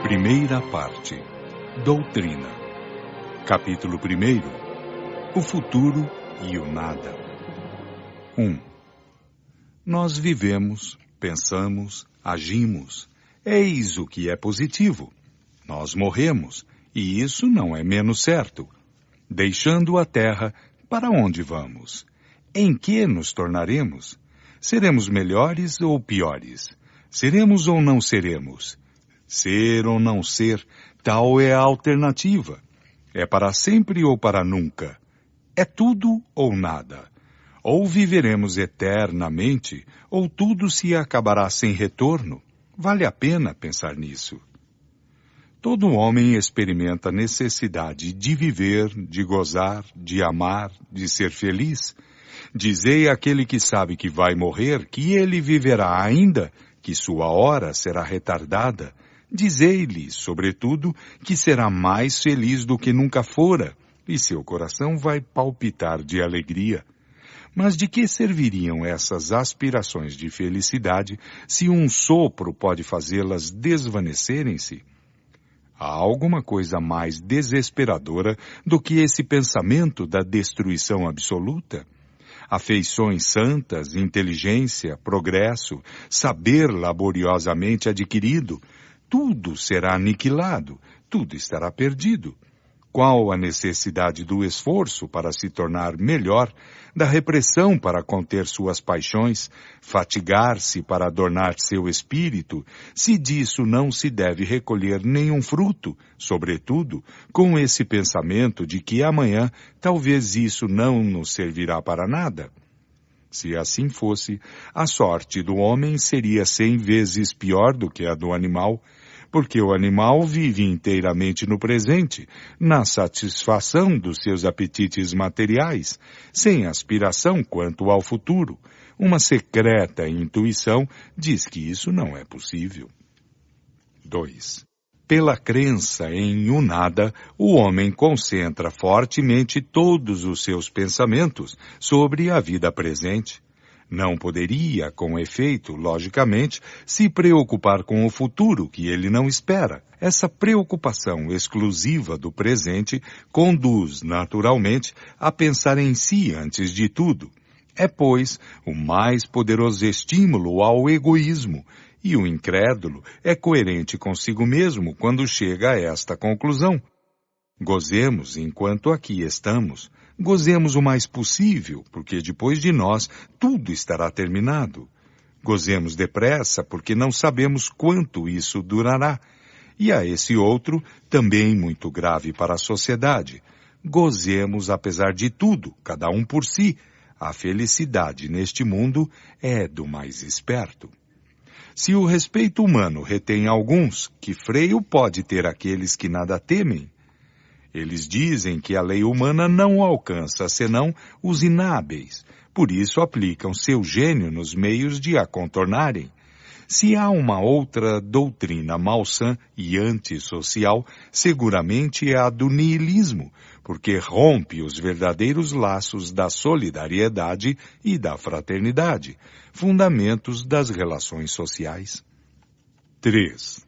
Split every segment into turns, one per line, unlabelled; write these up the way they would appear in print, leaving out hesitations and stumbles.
Primeira parte. Doutrina. Capítulo 1. O futuro e o nada. 1. Nós vivemos, pensamos, agimos. Eis o que é positivo. Nós morremos, e isso não é menos certo. Deixando a terra, para onde vamos? Em que nos tornaremos? Seremos melhores ou piores? Seremos ou não seremos? Ser ou não ser, tal é a alternativa. É para sempre ou para nunca. É tudo ou nada. Ou viveremos eternamente, ou tudo se acabará sem retorno. Vale a pena pensar nisso. Todo homem experimenta a necessidade de viver, de gozar, de amar, de ser feliz. Dizei àquele que sabe que vai morrer que ele viverá ainda, que sua hora será retardada. Dizei-lhe, sobretudo, que será mais feliz do que nunca fora, e seu coração vai palpitar de alegria. Mas de que serviriam essas aspirações de felicidade se um sopro pode fazê-las desvanecerem-se? Há alguma coisa mais desesperadora do que esse pensamento da destruição absoluta? Afeições santas, inteligência, progresso, saber laboriosamente adquirido, tudo será aniquilado, tudo estará perdido. Qual a necessidade do esforço para se tornar melhor, da repressão para conter suas paixões, fatigar-se para adornar seu espírito, se disso não se deve recolher nenhum fruto, sobretudo com esse pensamento de que amanhã talvez isso não nos servirá para nada? Se assim fosse, a sorte do homem seria 100 vezes pior do que a do animal, porque o animal vive inteiramente no presente, na satisfação dos seus apetites materiais, sem aspiração quanto ao futuro. Uma secreta intuição diz que isso não é possível. 2. Pela crença em um nada, o homem concentra fortemente todos os seus pensamentos sobre a vida presente. Não poderia, com efeito, logicamente, se preocupar com o futuro que ele não espera. Essa preocupação exclusiva do presente conduz, naturalmente, a pensar em si antes de tudo. É, pois, o mais poderoso estímulo ao egoísmo, e o incrédulo é coerente consigo mesmo quando chega a esta conclusão. Gozemos enquanto aqui estamos. Gozemos o mais possível, porque depois de nós tudo estará terminado. Gozemos depressa, porque não sabemos quanto isso durará. E há esse outro, também muito grave para a sociedade. Gozemos apesar de tudo, cada um por si. A felicidade neste mundo é do mais esperto. Se o respeito humano retém alguns, que freio pode ter aqueles que nada temem? Eles dizem que a lei humana não alcança senão os inábeis, por isso aplicam seu gênio nos meios de a contornarem. Se há uma outra doutrina malsã e antissocial, seguramente é a do niilismo, porque rompe os verdadeiros laços da solidariedade e da fraternidade, fundamentos das relações sociais. 3.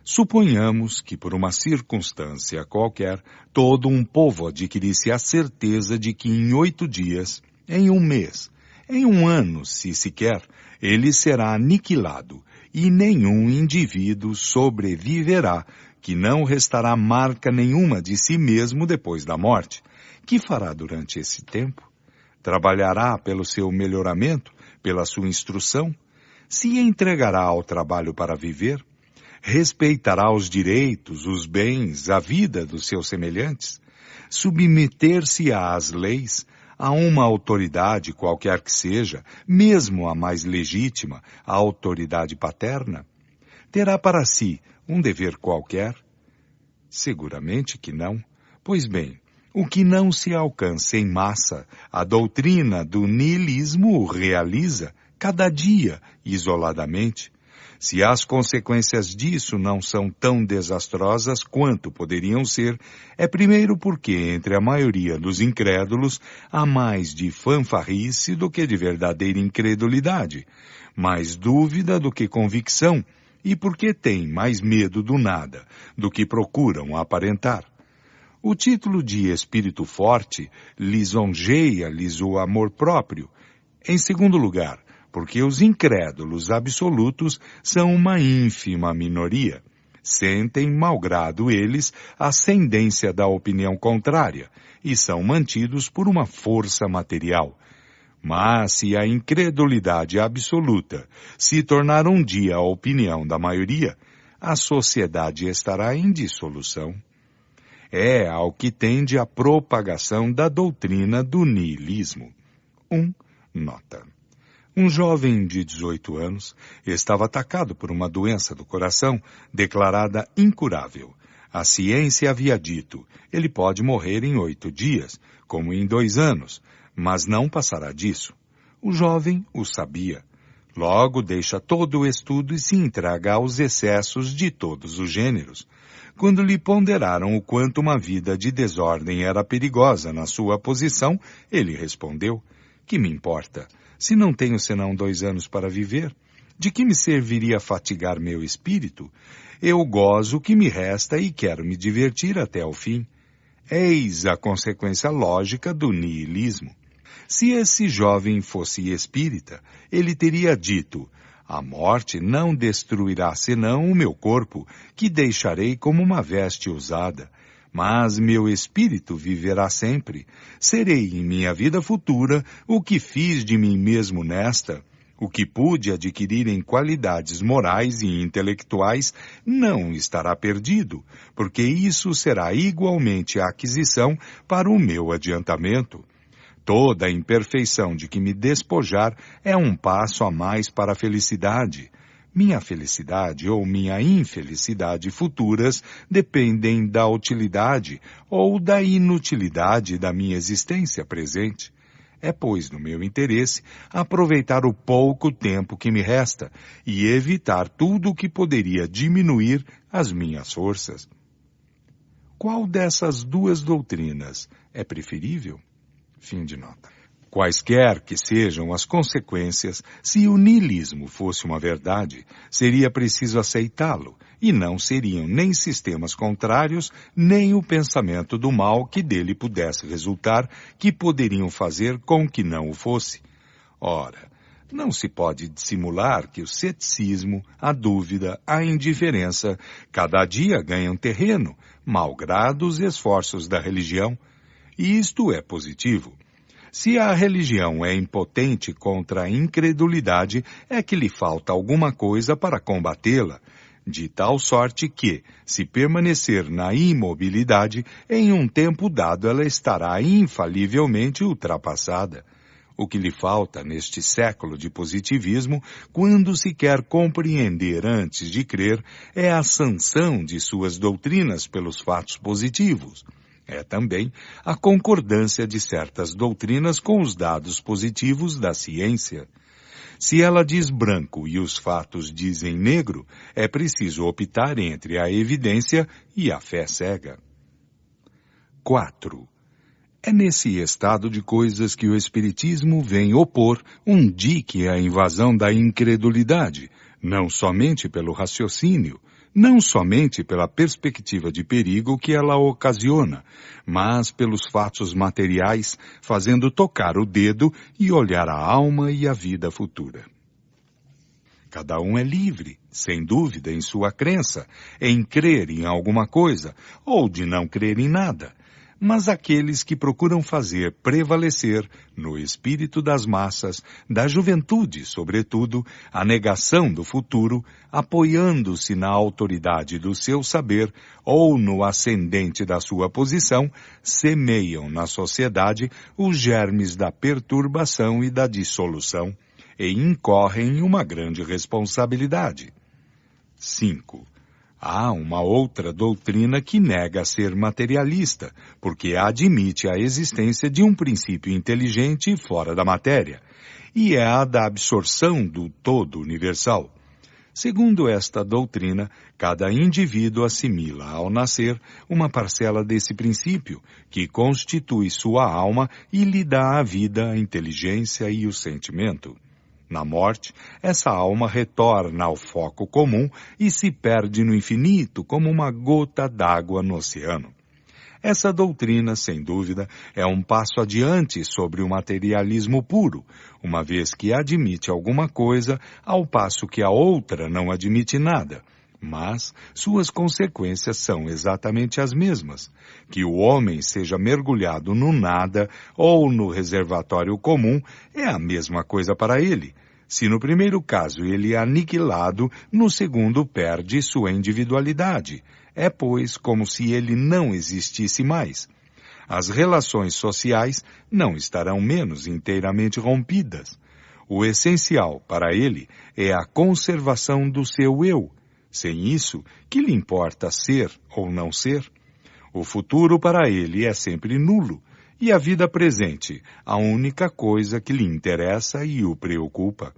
Suponhamos que por uma circunstância qualquer, todo um povo adquirisse a certeza de que em 8 dias, em um mês, em um ano, se sequer, ele será aniquilado, e nenhum indivíduo sobreviverá, que não restará marca nenhuma de si mesmo depois da morte. Que fará durante esse tempo? Trabalhará pelo seu melhoramento, pela sua instrução? Se entregará ao trabalho para viver? Respeitará os direitos, os bens, a vida dos seus semelhantes? Submeter-se-á às leis, a uma autoridade qualquer que seja, mesmo a mais legítima, a autoridade paterna? Terá para si um dever qualquer? Seguramente que não. Pois bem, o que não se alcança em massa, a doutrina do niilismo o realiza, cada dia, isoladamente. Se as consequências disso não são tão desastrosas quanto poderiam ser, é primeiro porque entre a maioria dos incrédulos há mais de fanfarrice do que de verdadeira incredulidade, mais dúvida do que convicção, e porque têm mais medo do nada do que procuram aparentar. O título de espírito forte lisonjeia-lhes o amor próprio. Em segundo lugar, porque os incrédulos absolutos são uma ínfima minoria. Sentem, malgrado eles, a ascendência da opinião contrária e são mantidos por uma força material. Mas se a incredulidade absoluta se tornar um dia a opinião da maioria, a sociedade estará em dissolução. É ao que tende a propagação da doutrina do niilismo. Nota. Um jovem de 18 anos estava atacado por uma doença do coração declarada incurável. A ciência havia dito, ele pode morrer em 8 dias, como em 2 anos, mas não passará disso. O jovem o sabia. Logo deixa todo o estudo e se entrega aos excessos de todos os gêneros. Quando lhe ponderaram o quanto uma vida de desordem era perigosa na sua posição, ele respondeu, que me importa? Se não tenho senão 2 anos para viver, de que me serviria fatigar meu espírito? Eu gozo o que me resta e quero me divertir até ao fim. Eis a consequência lógica do niilismo. Se esse jovem fosse espírita, ele teria dito, a morte não destruirá senão o meu corpo, que deixarei como uma veste usada. Mas meu espírito viverá sempre. Serei em minha vida futura o que fiz de mim mesmo nesta. O que pude adquirir em qualidades morais e intelectuais não estará perdido, porque isso será igualmente a aquisição para o meu adiantamento. Toda a imperfeição de que me despojar é um passo a mais para a felicidade. Minha felicidade ou minha infelicidade futuras dependem da utilidade ou da inutilidade da minha existência presente. É, pois, no meu interesse, aproveitar o pouco tempo que me resta e evitar tudo o que poderia diminuir as minhas forças. Qual dessas 2 doutrinas é preferível? Fim de nota. Quaisquer que sejam as consequências, se o niilismo fosse uma verdade, seria preciso aceitá-lo, e não seriam nem sistemas contrários, nem o pensamento do mal que dele pudesse resultar, que poderiam fazer com que não o fosse. Ora, não se pode dissimular que o ceticismo, a dúvida, a indiferença, cada dia ganham terreno, malgrado os esforços da religião, e isto é positivo. Se a religião é impotente contra a incredulidade, é que lhe falta alguma coisa para combatê-la, de tal sorte que, se permanecer na imobilidade, em um tempo dado ela estará infalivelmente ultrapassada. O que lhe falta neste século de positivismo, quando se quer compreender antes de crer, é a sanção de suas doutrinas pelos fatos positivos. É também a concordância de certas doutrinas com os dados positivos da ciência. Se ela diz branco e os fatos dizem negro, é preciso optar entre a evidência e a fé cega. 4. É nesse estado de coisas que o Espiritismo vem opor um dique à invasão da incredulidade, não somente pelo raciocínio, não somente pela perspectiva de perigo que ela ocasiona, mas pelos fatos materiais, fazendo tocar o dedo e olhar a alma e a vida futura. Cada um é livre, sem dúvida, em sua crença, em crer em alguma coisa, ou de não crer em nada. Mas aqueles que procuram fazer prevalecer, no espírito das massas, da juventude, sobretudo, a negação do futuro, apoiando-se na autoridade do seu saber ou no ascendente da sua posição, semeiam na sociedade os germes da perturbação e da dissolução, e incorrem em uma grande responsabilidade. 5. Há uma outra doutrina que nega ser materialista, porque admite a existência de um princípio inteligente fora da matéria, e é a da absorção do todo universal. Segundo esta doutrina, cada indivíduo assimila ao nascer uma parcela desse princípio, que constitui sua alma e lhe dá a vida, a inteligência e o sentimento. Na morte, essa alma retorna ao foco comum e se perde no infinito como uma gota d'água no oceano. Essa doutrina, sem dúvida, é um passo adiante sobre o materialismo puro, uma vez que admite alguma coisa, ao passo que a outra não admite nada. Mas suas consequências são exatamente as mesmas. Que o homem seja mergulhado no nada ou no reservatório comum é a mesma coisa para ele. Se no primeiro caso ele é aniquilado, no segundo perde sua individualidade. É, pois, como se ele não existisse mais. As relações sociais não estarão menos inteiramente rompidas. O essencial para ele é a conservação do seu eu. Sem isso, que lhe importa ser ou não ser? O futuro para ele é sempre nulo, e a vida presente, a única coisa que lhe interessa e o preocupa.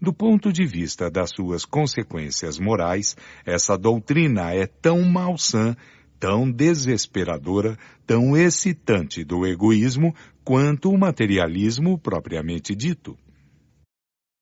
Do ponto de vista das suas consequências morais, essa doutrina é tão malsã, tão desesperadora, tão excitante do egoísmo, quanto o materialismo propriamente dito.